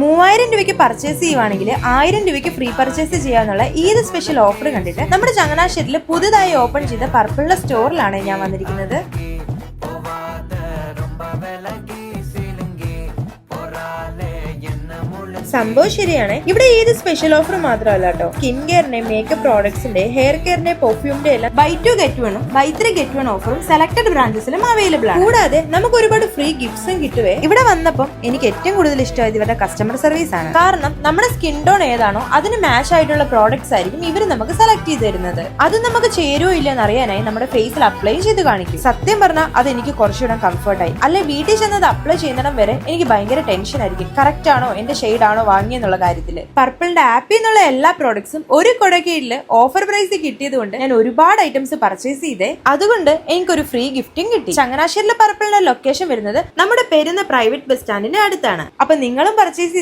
3000 രൂപയ്ക്ക് പർച്ചേസ് ചെയ്യുവാണെങ്കിൽ 1000 രൂപയ്ക്ക് ഫ്രീ പർച്ചേസ് ചെയ്യാന്നുള്ള ഈദ് സ്പെഷ്യൽ ഓഫർ കണ്ടിട്ട് നമ്മുടെ ചങ്ങനാശ്ശേരിയിൽ പുതുതായി ഓപ്പൺ ചെയ്ത പർപ്പിളിന്റെ സ്റ്റോറിലാണ് ഞാൻ വന്നിരിക്കുന്നത്. സംഭവം ശരിയാണ്. ഇവിടെ ഏത് സ്പെഷ്യൽ ഓഫർ മാത്രമല്ല കേട്ടോ, സ്കിൻ കെയറിന്റെ, മേക്കപ്പ് പ്രോഡക്ട്സിന്റെ, ഹെയർ കെയറിന്റെ, പെർഫ്യൂമിന്റെ എല്ലാം ബൈ 2 get 1 ബൈ 3 get 1 ഓഫറും സെലക്ടഡ് ബ്രാഞ്ചസിലും അവൈലബിൾ ആണ്. കൂടാതെ നമുക്ക് ഒരുപാട് ഫ്രീ ഗിഫ്റ്റ്സും കിട്ടുവേ. ഇവിടെ വന്നപ്പം എനിക്ക് ഏറ്റവും കൂടുതൽ ഇഷ്ടമായത് ഇവരുടെ കസ്റ്റമർ സർവീസ് ആണ്. കാരണം നമ്മുടെ സ്കിൻ ടോൺ ഏതാണോ അതിന് മാച്ച് ആയിട്ടുള്ള പ്രോഡക്ട്സ് ആയിരിക്കും ഇവർ നമുക്ക് സെലക്ട് ചെയ്ത് തരുന്നത്. അത് നമുക്ക് ചേരുവോ ഇല്ലെന്ന് അറിയാനായി നമ്മുടെ ഫേസിൽ അപ്ലൈ ചെയ്ത് കാണിക്കും. സത്യം പറഞ്ഞാൽ അത് എനിക്ക് കുറച്ചുകൂടെ കംഫർട്ടായി. അല്ലെ വീട്ടിൽ ചെന്നത് അപ്ലൈ ചെയ്യുന്നിടം വരെ എനിക്ക് ഭയങ്കര ടെൻഷൻ ആയിരിക്കും, കറക്റ്റ് ആണോ എന്റെ ഷെയ്ഡ് ആണോ വാങ്ങിയെന്നുള്ള കാര്യത്തില്. പർപ്പിളിന്റെ ആപ്പിൽ നിന്നുള്ള എല്ലാ പ്രോഡക്ട്സും ഒരു കൊടക്കീഴില് ഓഫർ പ്രൈസ് കിട്ടിയത് കൊണ്ട് ഞാൻ ഒരുപാട് ഐറ്റംസ് പർച്ചേസ് ചെയ്തേ. അതുകൊണ്ട് എനിക്കൊരു ഫ്രീ ഗിഫ്റ്റും കിട്ടി. ചങ്ങനാശ്ശേരിയിലെ പർപ്പിളിന്റെ ലൊക്കേഷൻ വരുന്നത് നമ്മുടെ പെരുന്ന പ്രൈവറ്റ് ബസ് സ്റ്റാൻഡിന്റെ അടുത്താണ്. അപ്പൊ നിങ്ങളും പർച്ചേസ്